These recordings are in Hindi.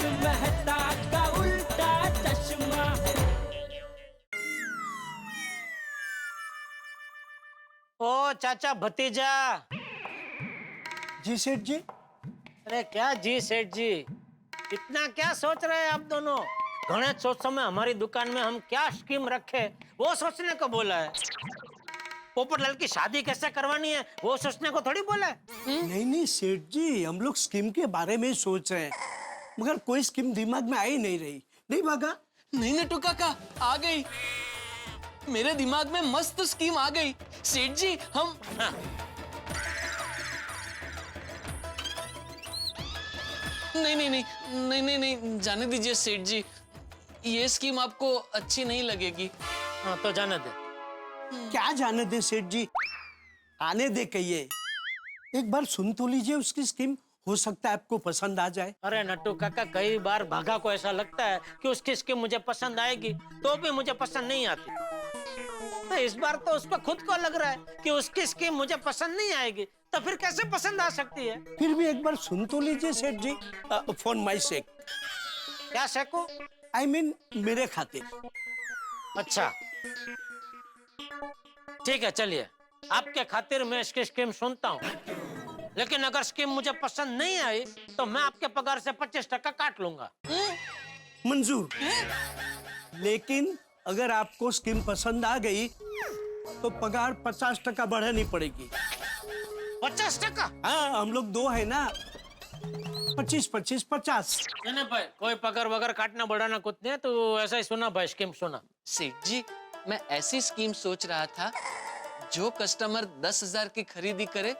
मेहता का उल्टा चश्मा। ओ चाचा भतीजा। जी सेठ जी। अरे क्या जी सेठ जी, इतना क्या सोच रहे हैं आप दोनों? गणेश सोच में हमारी दुकान में हम क्या स्कीम रखे वो सोचने को बोला है। पोपटलाल की शादी कैसे करवानी है वो सोचने को थोड़ी बोला है। नहीं नहीं सेठ जी, हम लोग स्कीम के बारे में सोच रहे हैं, मगर कोई स्कीम दिमाग में आ ही नहीं रही। नहीं भागा? नहीं नटू काका, आ गई मेरे दिमाग में, मस्त स्कीम आ गई सेठ जी। हम नहीं नहीं नहीं नहीं नहीं नहीं जाने दीजिए सेठ जी, ये स्कीम आपको अच्छी नहीं लगेगी। हाँ तो जाने दे। क्या जाने दे सेठ जी, आने दे कहिए, एक बार सुन तो लीजिए उसकी स्कीम, हो सकता है आपको पसंद आ जाए। अरे नट्टू काका, कई बार भागा को ऐसा लगता है कि उसकी स्कीम मुझे पसंद आएगी तो भी मुझे पसंद नहीं आती। तो इस बार तो उसको खुद को लग रहा है कि उसकी स्कीम मुझे पसंद नहीं आएगी, तो फिर कैसे पसंद आ सकती है? फिर भी एक बार सुन तो लीजिए सेठ जी, फॉर माई सेक। क्या शेको? आई मीन मेरे खातिर। अच्छा ठीक है, चलिए आपके खातिर मैं इसकी स्कीम सुनता हूँ, लेकिन अगर स्कीम मुझे पसंद नहीं आई तो मैं आपके पगार से 25% काट लूंगा। मंजूर। लेकिन अगर आपको स्कीम पसंद आ गई तो पगार 50% बढ़ानी पड़ेगी। 50%? हाँ, हम लोग दो है ना, 25 25 50। नहीं भाई, कोई पगार वगैरह काटना बढ़ाना कुछ नहीं, तो ऐसा ही सुना भाई, स्कीम सुना। सेठ जी, मैं ऐसी स्कीम सोच रहा था, जो कस्टमर 10,000 की खरीदी करे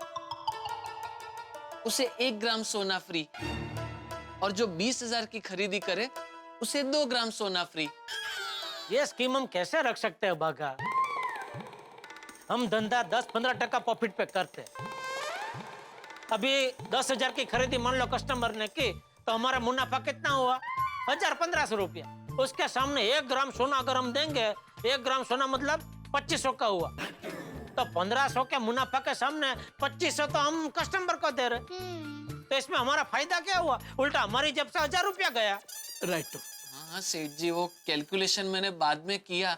उसे 1 ग्राम सोना फ्री, और जो 20,000 की खरीदी करे उसे 2 ग्राम सोना फ्री। ये स्कीम हम कैसे रख सकते हैं बागा? हम धंधा 10-15% प्रॉफिट पे करते हैं। अभी 10,000 की खरीदी मान लो कस्टमर ने की, तो हमारा मुनाफा कितना हुआ? 1,000-1,500 रुपया। उसके सामने 1 ग्राम सोना अगर हम देंगे, 1 ग्राम सोना मतलब 2,500 का हुआ, तो 1,500 के मुनाफा के सामने 2,500 तो हम कस्टमर को दे रहे। तो इसमें हमारा फायदा क्या हुआ? उल्टा हमारी जेब से 1,000 रुपया गया। राइट। हाँ सेठ जी, वो कैलकुलेशन मैंने बाद में किया,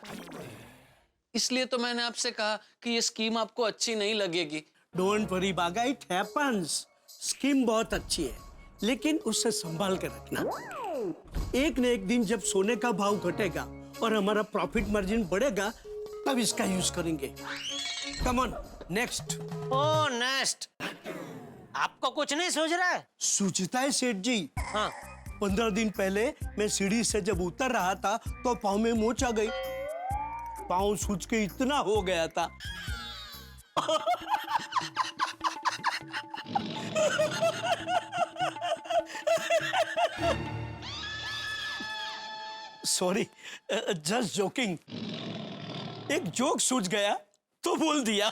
इसलिए तो मैंने आपसे कहा कि ये स्कीम आपको अच्छी नहीं लगेगी। डोंट वरी बागा, इट हैपेंस। स्कीम बहुत अच्छी है, लेकिन उससे संभाल के रखना। एक न एक दिन जब सोने का भाव घटेगा और हमारा प्रॉफिट मार्जिन बढ़ेगा, तब इसका यूज करेंगे। Come on, next. Oh next, आपको कुछ नहीं सूझ रहा है? सूझता है सेठ जी। हाँ 15 दिन पहले मैं सीढ़ी से जब उतर रहा था तो पाँव में मोच आ गई, पाँव सूज के इतना हो गया था। Sorry, just joking. एक जोक सूझ गया तो बोल दिया।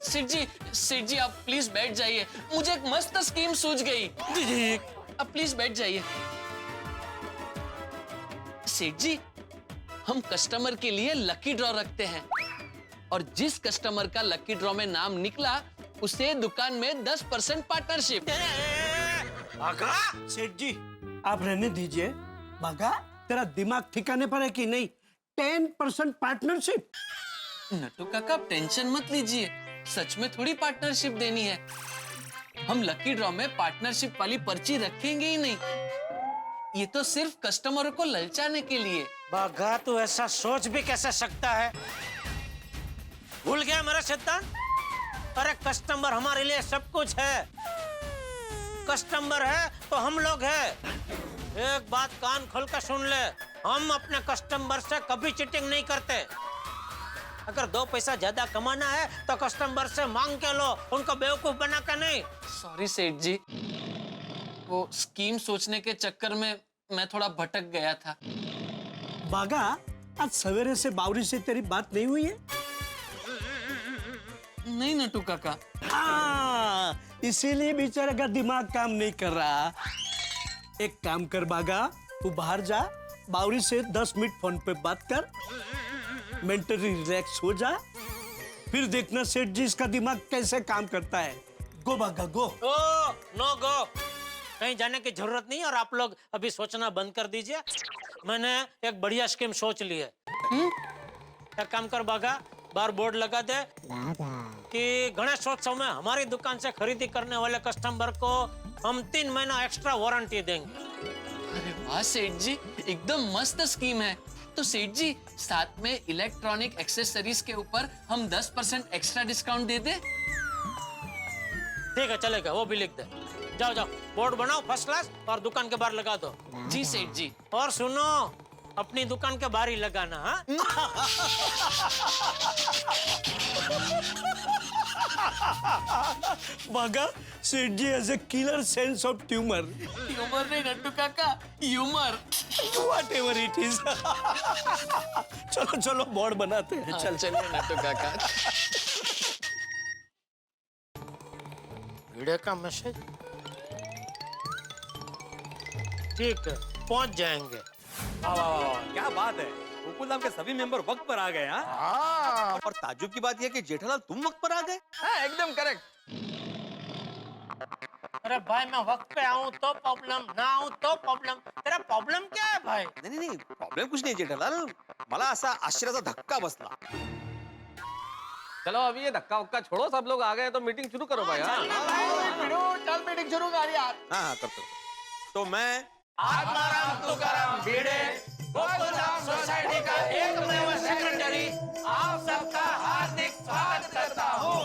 सेठ जी आप प्लीज बैठ जाइए, मुझे एक मस्त स्कीम सूझ गई। जी अब प्लीज बैठ जाइए। सेठ जी, हम कस्टमर के लिए लकी ड्रॉ रखते हैं, और जिस कस्टमर का लकी ड्रॉ में नाम निकला उसे दुकान में 10% पार्टनरशिप। सेठ जी आप रहने दीजिए। भागा, तेरा दिमाग ठिकाने पर है कि नहीं? 10% पार्टनरशिप। नटू काका आप टेंशन मत लीजिए, सच में थोड़ी पार्टनरशिप देनी है। हम लकी ड्रॉ में पार्टनरशिप वाली पर्ची रखेंगे ही नहीं, ये तो सिर्फ कस्टमरों को ललचाने के लिए। बागा, तू ऐसा सोच भी कैसे सकता है? भूल गया मेरा सिद्धांत? अरे कस्टमर हमारे लिए सब कुछ है। कस्टमर है तो हम लोग हैं। एक बात कान खोल कर सुन ले, हम अपने कस्टमर से कभी चीटिंग नहीं करते। अगर 2 पैसा ज्यादा कमाना है तो कस्टमर से मांग के लो, उनको बेवकूफ बना के नहीं। सॉरी सेठ जी, वो स्कीम सोचने के चक्कर में मैं थोड़ा भटक गया था। बागा, आज सवेरे से बावरी से तेरी बात नहीं हुई है? नहीं नटू काका। इसीलिए बेचारे का दिमाग काम नहीं कर रहा। एक काम कर बागा, तू बाहर जा, बावरी से 10 मिनट फोन पे बात कर, मेंटली रिलैक्स हो जा, फिर देखना सेठ जी इसका दिमाग कैसे काम करता है। गो बागा गो। ओ नो गो, कहीं जाने की जरूरत नहीं। और आप लोग अभी सोचना बंद कर दीजिए। मैंने एक बढ़िया स्कीम सोच ली है। एक काम कर बागा, बाहर बोर्ड लगा दे कि गणेशोत्सव में हमारी दुकान से खरीदी करने वाले कस्टमर को हम 3 महीना एक्स्ट्रा वारंटी देंगे। अरे वाह सेठ जी, एकदम मस्त स्कीम है। तो सेठ जी, साथ में इलेक्ट्रॉनिक एक्सेसरीज के ऊपर हम 10% एक्स्ट्रा डिस्काउंट दे दे। ठीक है चलेगा, वो भी लिख दे। जाओ जाओ, बोर्ड बनाओ फर्स्ट क्लास और दुकान के बाहर लगा दो। जी सेठ जी। और सुनो, अपनी दुकान के बाहर ही लगाना। हाँ Bagha, Seth ji has a killer sense of tumour. Humour नहीं नट्टू काका, ह्यूमर। Whatever it is. चलो चलो बोर्ड बनाते हैं। चल चलिए नट्टू काका। वीडियो का मैसेज, ठीक है पहुंच जाएंगे। वाह वाह वाह, क्या बात है। गोकुलधाम के सभी मेंबर वक्त पर आ गए। हाँ, और ताज्जुब की बात यह कि जेठालाल तुम वक्त पर आ गए। हाँ, एकदम करेक्ट। अरे भाई, मैं वक्त पे आऊं तो प्रॉब्लम, ना आऊं तो प्रॉब्लम। तेरा प्रॉब्लम क्या है भाई? नहीं नहीं प्रॉब्लेम कुछ नहीं जेठालाल, मला असा आश्चर्याचा धक्का बसला। चलो अभी ये धक्का वक्का छोड़ो, सब लोग आ गए तो मीटिंग शुरू करो भाई। हाँ चल मीटिंग शुरू कर यार। हाँ करते। तो मैं आत्माराम तुकाराम भिड़े, गोकुलधाम सोसाइटी का एकमेव सेक्रेटरी, आप सबका हार्दिक स्वागत करता हूँ।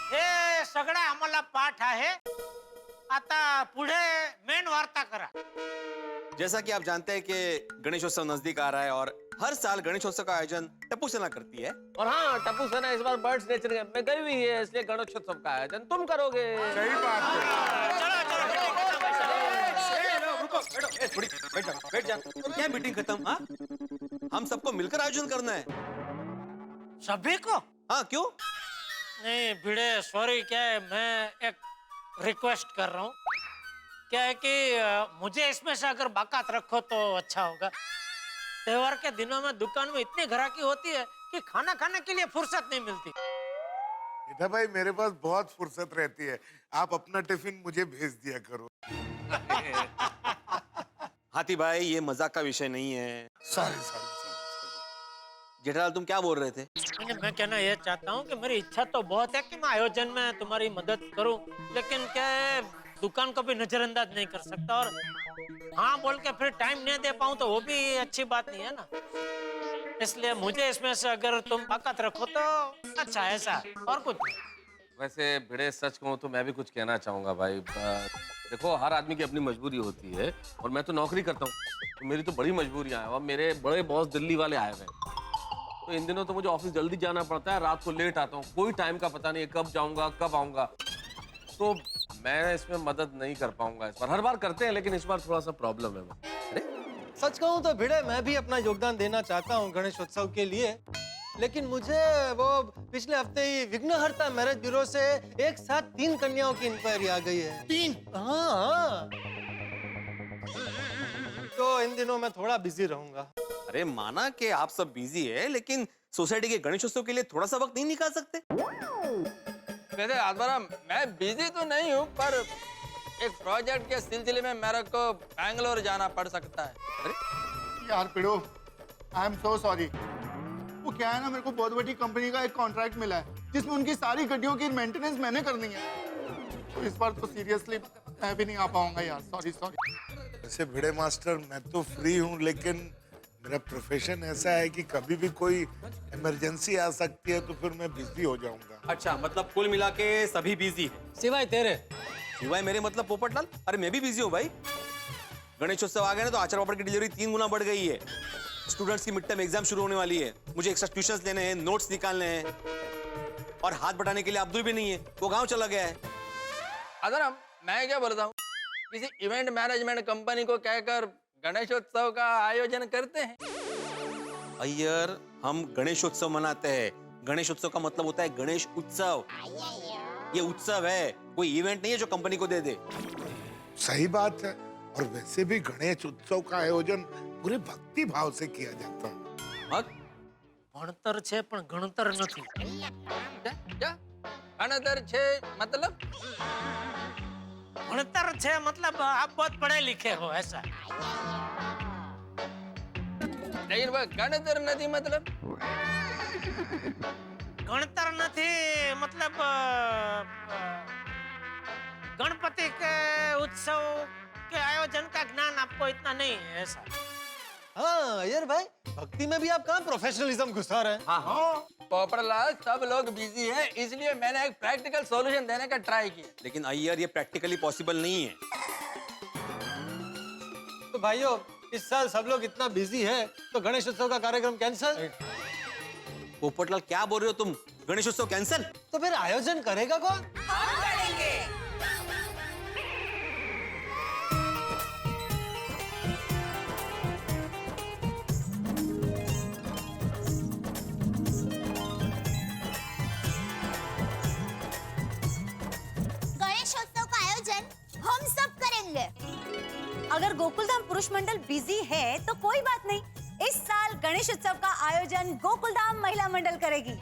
हे सगळं आम्हाला पाठ आहे। आता पुढे मेन वार्ता करा। जैसा कि आप जानते हैं कि गणेशोत्सव नजदीक आ रहा है और हर साल गणेशोत्सव का आयोजन टप्पू सेना करती है। और हाँ, टप्पू सेना इस बार बर्ड्स नेचर कैंप में गई हुई है, इसलिए गणेशोत्सव का आयोजन तुम करोगे। सही बात है। चलो बैठ जा। क्या मीटिंग खत्म? हाँ, हम सबको मिलकर आयोजन करना है। सभी को? हाँ क्यों? नहीं भिड़े, सॉरी, क्या है, मैं एक रिक्वेस्ट कर रहा हूँ। क्या है कि मुझे इसमें से अगर बाकात रखो तो अच्छा होगा। त्योहार के दिनों में दुकान में इतनी ग्राहकी होती है कि खाना खाने के लिए फुर्सत नहीं मिलती। इधर भाई मेरे पास बहुत फुर्सत रहती है, आप अपना टिफिन मुझे भेज दिया करो। हाथी भाई, ये मजाक का विषय नहीं है। सॉरी। जेठालाल तुम क्या बोल रहे थे? मैं कहना ये चाहता हूँ कि मेरी इच्छा तो बहुत है कि मैं आयोजन में तुम्हारी मदद करूँ, लेकिन क्या है, दुकान को भी नजरअंदाज नहीं कर सकता। और हाँ बोल के फिर टाइम नहीं दे पाऊँ तो वो भी अच्छी बात नहीं है ना। इसलिए मुझे इसमें से अगर तुम ताकत रखो तो अच्छा है, ऐसा और कुछ। वैसे भिड़े, सच कहूँ तो मैं भी कुछ कहना चाहूंगा भाई। देखो, हर आदमी की अपनी मजबूरी होती है और मैं तो नौकरी करता हूँ, तो मेरी तो बड़ी मजबूरियां हैं। और मेरे बड़े बॉस दिल्ली वाले आए हुए हैं, तो इन दिनों तो मुझे ऑफिस जल्दी जाना पड़ता है, रात को लेट आता हूँ, कोई टाइम का पता नहीं है कब जाऊंगा कब आऊंगा। तो मैं इसमें मदद नहीं कर पाऊंगा इस बार। हर बार करते हैं लेकिन इस बार थोड़ा सा प्रॉब्लम है। अरे सच कहूं तो भिड़े, मैं भी अपना योगदान देना चाहता हूं गणेशोत्सव के लिए, लेकिन मुझे वो पिछले हफ्ते ही विघ्नहर्ता मैरिज ब्यूरो से एक साथ 3 कन्याओं की इंक्वायरी आ गई है। 3? हाँ। तो इन दिनों मैं थोड़ा बिजी रहूंगा। अरे माना कि आप सब बिजी है, लेकिन सोसाइटी के गणेशोत्सव के लिए थोड़ा सा वक्त नहीं निकाल सकते? वैसे आत्माराम, मैं बिजी तो नहीं हूँ, पर एक प्रोजेक्ट के सिलसिले में मेरे को बैंगलोर जाना पड़ सकता है। अरे यार पिड़ो, आई एम सो सॉरी। वो क्या है ना, मेरे को बहुत बड़ी कंपनी का एक कॉन्ट्रैक्ट मिला है जिसमें उनकी सारी गाड़ियों की मेंटेनेंस मैंने करनी है। तो इस बार तो सीरियसली मैं भी नहीं आ पाऊंगा यार, सॉरी। वैसे भिड़े मास्टर, मैं तो फ्री हूँ, लेकिन मेरा प्रोफेशन ऐसा है कि कभी भी कोई इमरजेंसी आ सकती है, तो फिर मैं बिजी हो जाऊंगा। अच्छा, मतलब कुल मिला के सभी बिजी है सिवाय तेरे। सिवाय मेरे मतलब पोपटलाल? अरे मैं भी बिजी हूँ भाई। गणेशोत्सव आ गए ना तो आचार पापड़ की डिलीवरी 3 गुना बढ़ गई है। स्टूडेंट्स की मिड टर्म एग्जाम शुरू होने वाली है, मुझे एक्स्ट्रा ट्यूशंस लेने हैं, नोट्स निकालने हैं, और हाथ बटाने के लिए अब्दुल भी नहीं है, वो गाँव चला गया है। आत्माराम, मैं क्या बोलता हूँ, किसी इवेंट मैनेजमेंट कंपनी को कहकर गणेशोत्सव का आयोजन करते हैं। अय्यर, हम गणेशोत्सव मनाते हैं। गणेशोत्सव का मतलब होता है गणेश उत्सव। ये उत्सव है, कोई इवेंट नहीं है जो कंपनी को दे दे। सही बात है, और वैसे भी गणेश उत्सव का आयोजन पूरे भक्ति भाव से किया जाता है। ભણતર છે પણ ગણતર નથી। क्या? अनदर 6 मतलब? उनतर छे मतलब आप बहुत पढ़े लिखे हो ऐसा। लेकिन वो गणतर नदी मतलब? गणतर नथी मतलब गणपति के उत्सव के आयोजन का ज्ञान आपको इतना नहीं है ऐसा। हाँ अय्यर भाई, भक्ति में भी आप कहाँ प्रोफेशनलिज्म घुसा रहे हैं? हाँ पोपटलाल, सब लोग बिजी हैं, इसलिए मैंने एक प्रैक्टिकल सॉल्यूशन देने का ट्राई किया। लेकिन अय्यर ये प्रैक्टिकली पॉसिबल नहीं है। तो भाइयों, इस साल सब लोग इतना बिजी है तो गणेश उत्सव का कार्यक्रम कैंसिल। पोपटलाल क्या बोल रहे हो तुम? गणेशोत्सव कैंसिल? तो फिर आयोजन करेगा कौन? हम करेंगे। गणेशोत्सव का आयोजन हम सब करेंगे। अगर गोकुलधाम पुरुष मंडल बिजी है तो कोई बात नहीं, इस साल गणेश उत्सव का आयोजन गोकुलधाम महिला मंडल करेगी।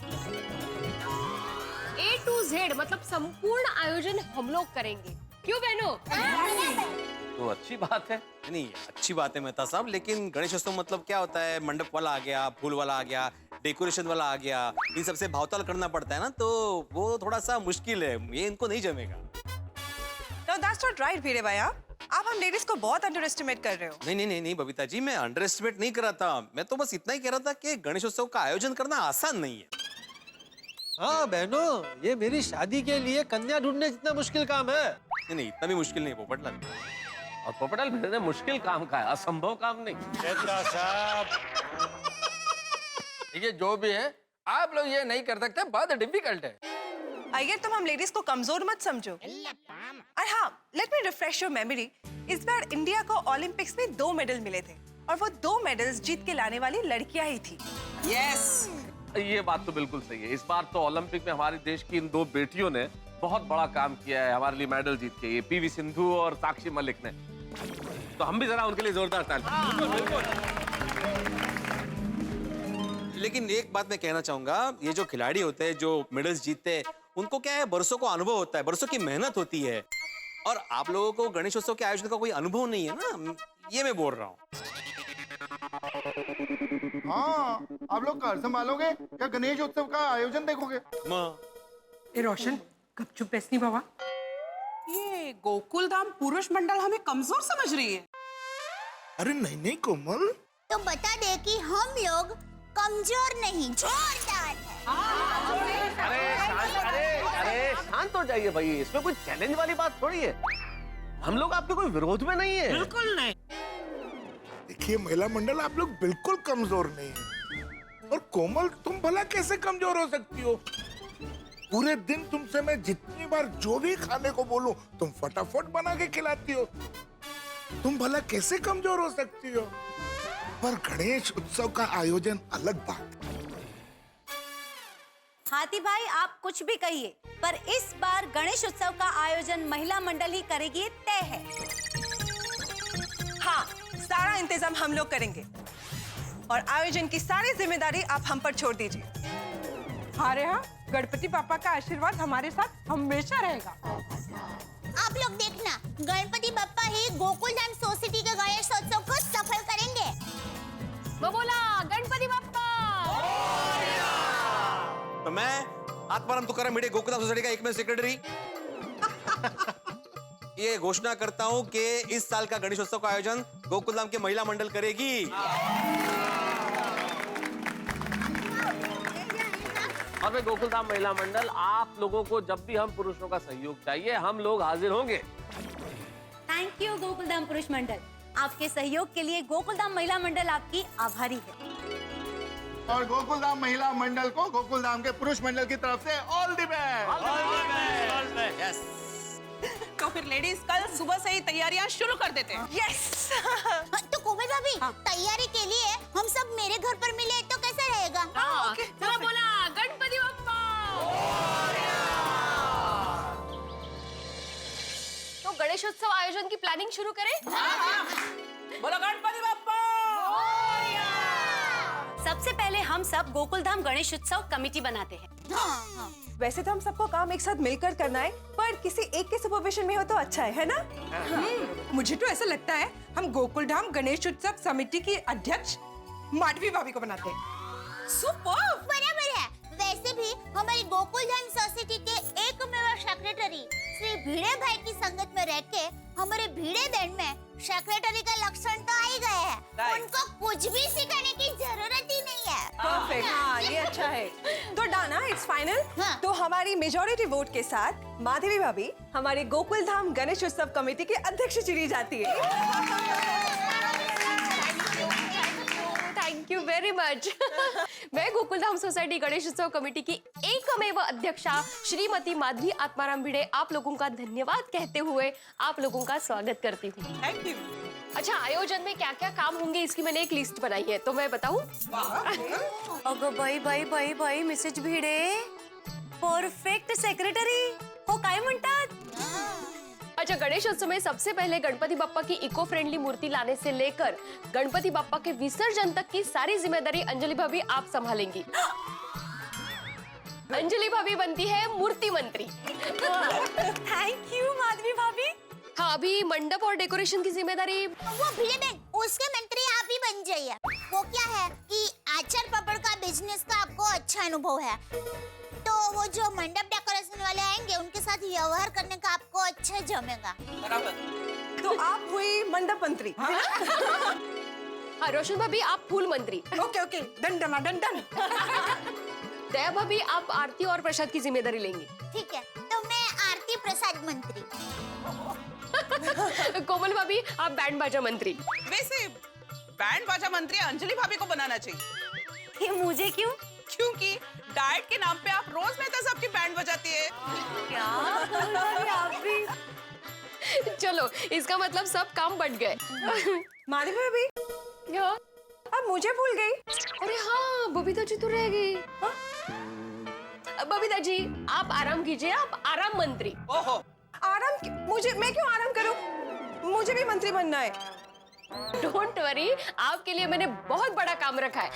A to Z मतलब संपूर्ण आयोजन हम लोग करेंगे, क्यों बहनों? तो अच्छी बात है। नहीं, अच्छी बात है मेहता साहब, लेकिन गणेशोत्सव मतलब क्या होता है? मंडप वाला आ गया, फूल वाला आ गया, डेकोरेशन वाला आ गया, इन सबसे भावताल करना पड़ता है ना, तो वो थोड़ा सा मुश्किल है, ये इनको नहीं जमेगा। No, that's not right, भिड़े भैया। आप हम लेडीज को बहुत अंडर एस्टिमेट कर रहे हो। नहीं बबीता जी, मैं अंडर एस्टिमेट नहीं कर रहा था, मैं तो बस इतना ही कह रहा था कि गणेशोत्सव का आयोजन करना आसान नहीं है। हाँ बहनों, ये मेरी शादी के लिए कन्या ढूंढने जितना मुश्किल काम है। नहीं, इतना भी मुश्किल नहीं पोपटलाल। और पोपटलाल भिड़े मुश्किल काम का है, असंभव काम नहीं। ये जो भी है, आप लोग ये नहीं कर सकते, बहुत डिफिकल्ट है। अय्यर, तुम हम लेडीज को कमजोर मत समझो। और हाँ, let me refresh your memory. इस बार इंडिया को ओलंपिक्स में 2 मेडल मिले थे और वो 2 मेडल्स जीत के लाने वाली लड़कियां ही थी। यस। ये बात तो बिल्कुल सही है। इस बार तो ओलंपिक में हमारे देश की इन 2 बेटियों ने बहुत बड़ा काम किया है, हमारे लिए मेडल जीत के। ये पीवी सिंधु और साक्षी मलिक ने, तो हम भी जरा उनके लिए जोरदार ताली। लेकिन एक बात मैं कहना चाहूंगा, ये जो खिलाड़ी होते हैं जो मेडल्स जीतते हैं, उनको क्या है, बरसों का अनुभव होता है, बरसों की मेहनत होती है, और आप लोगों को गणेशोत्सव के आयोजन का कोई अनुभव नहीं है ना, ये मैं बोल रहा हूँ। हाँ, आप लोग घर संभालोगे या गणेश उत्सव का आयोजन देखोगे? ए रोशन, गपचुप बैसनी बाबा। ये गोकुलधाम पुरुष मंडल हमें कमजोर समझ रही है। अरे नहीं कोमल, तो बता दे कि हम लोग कमजोर नहीं, जोरदार है। अरे शांत हो जाइए भाई, इसमें कोई चैलेंज वाली बात थोड़ी है। हम लोग आपके कोई विरोध में नहीं है। बिल्कुल नहीं। देखिए महिला मंडल, आप लोग बिल्कुल कमजोर नहीं हैं। और कोमल, तुम भला कैसे कमजोर हो सकती हो? पूरे दिन तुमसे मैं जितनी बार जो भी खाने को बोलूं, तुम फटाफट बना के खिलाती हो। तुम भला कैसे कमजोर हो सकती हो? पर गणेश उत्सव का आयोजन अलग बात है। हाथी भाई, आप कुछ भी कहिए, पर इस बार गणेश उत्सव का आयोजन महिला मंडल ही करेगी, ये तय है। हाँ, सारा इंतजाम हम लोग करेंगे और आयोजन की सारी जिम्मेदारी आप हम पर छोड़ दीजिए। अरे हाँ, गणपति पापा का आशीर्वाद हमारे साथ हमेशा रहेगा। आप लोग देखना, गणपति बप्पा ही गोकुलधाम सोसाइटी के गणेशोत्सव को सफल करेंगे। वो बोला गणपति बप्पा। तो मैं आत्माराम तुकाराम भिड़े, गोकुलधाम सोसाइटी का एकमेव सेक्रेटरी, ये घोषणा करता हूं कि इस साल का गणेशोत्सव का आयोजन गोकुलधाम के महिला मंडल करेगी। और वे गोकुलधाम महिला मंडल, आप लोगों को जब भी हम पुरुषों का सहयोग चाहिए, हम लोग हाजिर होंगे। थैंक यू गोकुलधाम पुरुष मंडल, आपके सहयोग के लिए गोकुलधाम महिला मंडल आपकी आभारी है। और गोकुलधाम महिला मंडल को गोकुलधाम के पुरुष मंडल की तरफ से ऑल द बेस्ट। यस। तो फिर लेडीज कल सुबह से ही तैयारियां शुरू कर देते हैं। यस। तो कोमल भाभी, तैयारी के लिए हम सब मेरे घर पर मिले तो कैसा रहेगा? वो बोला गणपति बप्पा। तो गणेशोत्सव आयोजन की प्लानिंग शुरू करें? बोलो गणपति बप्पा। सबसे पहले हम सब गोकुलधाम गणेश उत्सव कमेटी बनाते हैं। हाँ। वैसे तो हम सबको काम एक साथ मिलकर करना है, पर किसी एक के सुपरविजन में हो तो अच्छा है ना? मुझे तो ऐसा लगता है हम गोकुल धाम गणेश उत्सव समिति की अध्यक्ष माधवी भाभी को बनाते हैं। सुपर बराबर है। वैसे भी हमारी गोकुल धाम सोसाइटी के एकमेव सेक्रेटरी श्री भिड़े भाई की संगत में रह के हमारे भिड़े बैंड में सेक्रेटरी का लक्षण तो आ ही गए हैं। उनको कुछ भी सिखाने की जरूरत ही नहीं है। परफेक्ट, हाँ ये अच्छा है। तो डाना इट्स फाइनल। तो हमारी मेजॉरिटी वोट के साथ माधवी भाभी हमारी गोकुल धाम गणेश उत्सव कमेटी की अध्यक्ष चुनी जाती है। Thank you very much. मैं गोकुलधाम सोसाइटी गणेश उत्सव कमेटी की एकमेव अध्यक्षा श्रीमती माधवी आत्माराम भिड़े आप लोगों का धन्यवाद कहते हुए आप लोगों का स्वागत करती हूँ। Thank you. अच्छा, आयोजन में क्या क्या काम होंगे इसकी मैंने एक लिस्ट बनाई है, तो मैं बताऊं? अगो बाई मिसेस भिड़े परफेक्ट सेक्रेटरी हो काय म्हणतात? अच्छा, गणेशोत्सव में सबसे पहले गणपति बप्पा की इको फ्रेंडली मूर्ति लाने से लेकर गणपति बप्पा के विसर्जन तक की सारी जिम्मेदारी अंजलि भाभी आप संभालेंगी। अंजलि भाभी बनती है मूर्ति मंत्री। थैंक यू माधवी भाभी। हाँ, अभी मंडप और डेकोरेशन की जिम्मेदारी वो भिड़े बहन, उसके मंत्री आप ही बन जाइए। वो क्या है कि आचार पापड़ का बिजनेस का आपको अच्छा अनुभव है, तो वो जो मंडप डेकोरेशन वाले आएंगे उनके साथ व्यवहार करने का आपको अच्छा जमेगा। बराबर। तो आप हुई मंडप मंत्री। हाँ, रोशन भाभी आप फूल मंत्री। Okay okay, done done done done. Daya भाभी आप आरती और प्रसाद की जिम्मेदारी लेंगी। ठीक है, तो मैं आरती प्रसाद मंत्री। कोमल भाभी आप बैंड बाजा मंत्री। वैसे बैंड बाजा मंत्री अंजलि भाभी को बनाना चाहिए। ये मुझे क्यों? क्योंकि डाइट के नाम पे आप रोज मेहता साहब की बैंड बजाती है। क्या आप भी? चलो, इसका मतलब सब काम बट गए। माधवी भाभी क्या? अब मुझे भूल गई। अरे हाँ, बबीता जी तो रह गई। बबीता जी आप आराम कीजिए, आप आराम मंत्री। ओहो, मैं क्यों आराम करूं? मुझे भी मंत्री बनना है। डोंट वरी, आपके लिए मैंने बहुत बड़ा काम रखा है।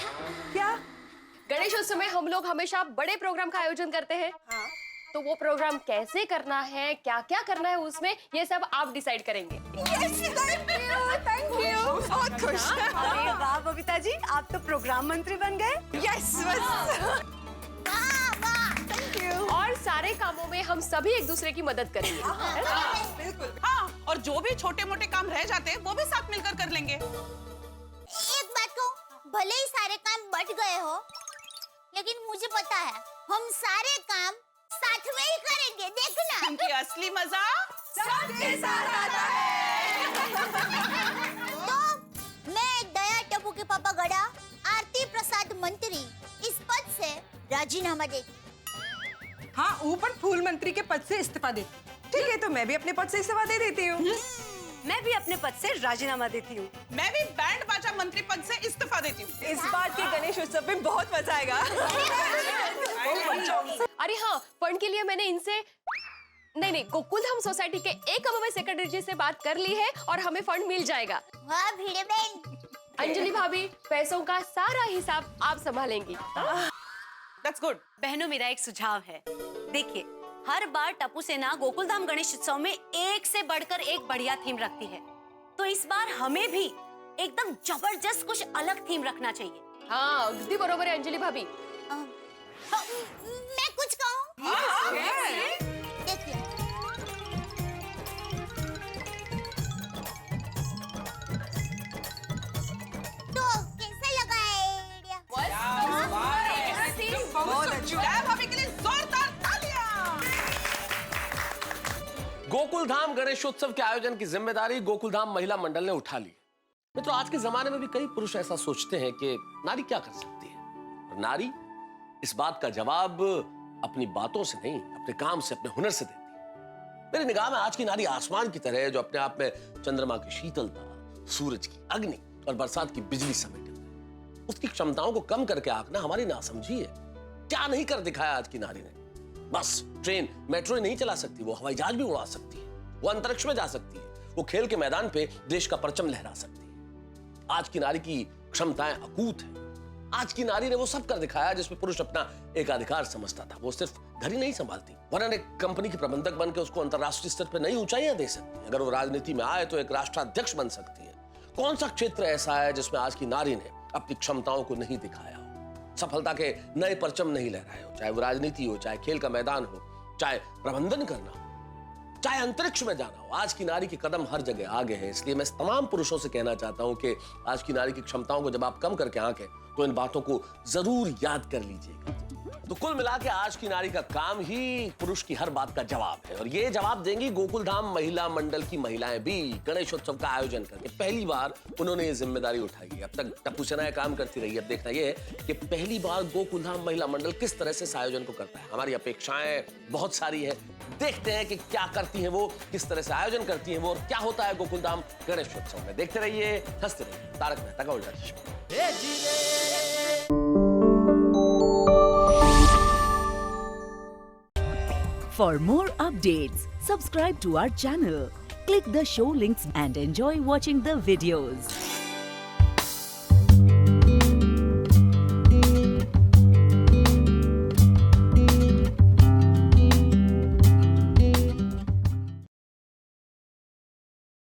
क्या? गणेशोत्सव में हम लोग हमेशा बड़े प्रोग्राम का आयोजन करते हैं। हाँ। तो वो प्रोग्राम कैसे करना है, क्या क्या करना है उसमें, ये सब आप डिसाइड करेंगे। Thank you. बहुत खुश। अरे वाह बबीता जी, आप तो प्रोग्राम मंत्री बन गए। यस बस। और सारे कामों में हम सभी एक दूसरे की मदद करेंगे। बिल्कुल। हाँ, और जो भी छोटे मोटे काम रह जाते हैं वो भी साथ मिलकर कर लेंगे। एक बात कहूं, भले ही सारे काम बट गए हो, लेकिन मुझे पता है हम सारे काम साथ में ही करेंगे, देखना। क्योंकि असली मजा सबके साथ आता है। तो मैं दया टप्पू के पापा गड़ा आरती प्रसाद मंत्री इस पद से राजीनामा देती। हाँ, ऊपर फूल मंत्री के पद से इस्तीफा दे। ठीक है, तो मैं भी अपने पद से इस्तीफा दे देती हूँ। मैं भी अपने पद से राजीनामा देती हूँ। मैं भी बैंड बाजा मंत्री पद से इस्तीफा देती हूँ। इस बार के गणेश उत्सव में बहुत मजा आएगा। अरे हाँ, फंड के लिए मैंने इनसे नहीं, गोकुलधाम सोसाइटी के एकमेव सेक्रेटरी जी से बात कर ली है और हमें फंड मिल जाएगा। वाह भिड़े बहन। अंजलि भाभी पैसों का सारा हिसाब आप संभालेंगी। That's good. बहनों, मेरा एक सुझाव है। देखिए, हर बार टप्पू सेना गोकुलधाम गणेश उत्सव में एक से बढ़कर एक बढ़िया थीम रखती है, तो इस बार हमें भी एकदम जबरदस्त कुछ अलग थीम रखना चाहिए। हाँ, अगदी बरोबर है अंजलि भाभी। मैं कुछ कहूँ? देखिए, तो कैसा लगा आइडिया? बहुत अच्छा। भाभी के लिए जोरदार तालियां। गोकुलधाम गणेशोत्सव के आयोजन की जिम्मेदारी गोकुलधाम महिला मंडल ने उठा ली। मित्रों, आज के जमाने में भी कई पुरुष ऐसा सोचते हैं कि नारी क्या कर सकती है, और नारी इस बात का जवाब अपनी बातों से नहीं, अपने काम से, अपने हुनर से देती है। मेरी निगाह में आज की नारी आसमान की तरह है, जो अपने आप में चंद्रमा की शीतलता, सूरज की अग्नि और बरसात की बिजली समेटे हुए। उसकी क्षमताओं को कम करके आंकना हमारी नासमझी है। क्या नहीं कर दिखाया आज की नारी ने। बस ट्रेन मेट्रो ही नहीं चला सकती, वो हवाई जहाज भी उड़ा सकती है, वो अंतरिक्ष में जा सकती है, वो खेल के मैदान पे देश का परचम लहरा सकती है। आज की नारी की क्षमताएं अकूत हैं। आज की नारी ने वो सब कर दिखाया जिसमें पुरुष अपना एकाधिकार समझता था। वो सिर्फ घर ही नहीं संभालती, वरना एक कंपनी की प्रबंधक बन के उसको अंतर्राष्ट्रीय स्तर पर नई ऊंचाइयां दे सकती है। अगर वो राजनीति में आए तो एक राष्ट्राध्यक्ष बन सकती है। कौन सा क्षेत्र ऐसा है जिसमें आज की नारी ने अपनी क्षमताओं को नहीं दिखाया हो, सफलता के नए परचम नहीं लहराए हो, चाहे वो राजनीति हो, चाहे खेल का मैदान हो, चाहे प्रबंधन करना हो, चाहे अंतरिक्ष में जाना हो। आज की नारी के कदम हर जगह आगे हैं। इसलिए मैं तमाम पुरुषों से कहना चाहता हूं कि आज की नारी की क्षमताओं को जब आप कम करके आंकें तो इन बातों को जरूर याद कर लीजिएगा। तो कुल मिला के आज की नारी का काम ही पुरुष की हर बात का जवाब है, और ये जवाब देंगी गोकुलधाम महिला मंडल की महिलाएं भी गणेशोत्सव का आयोजन करके। पहली बार उन्होंने ये जिम्मेदारी उठाई है। अब तक टप्पू सेना काम करती रही है। अब देखना ये है कि पहली बार गोकुलधाम महिला मंडल किस तरह से इस आयोजन को करता है। हमारी अपेक्षाएं बहुत सारी है, देखते हैं कि क्या करती हैं वो, किस तरह से आयोजन करती हैं वो, और क्या होता है गोकुलधाम गणेशोत्सव में। देखते रहिए, हंसते रहिए। तारक मेहता का उल्टा चश्मा। For more updates, subscribe to our channel, click the show links and enjoy watching the videos.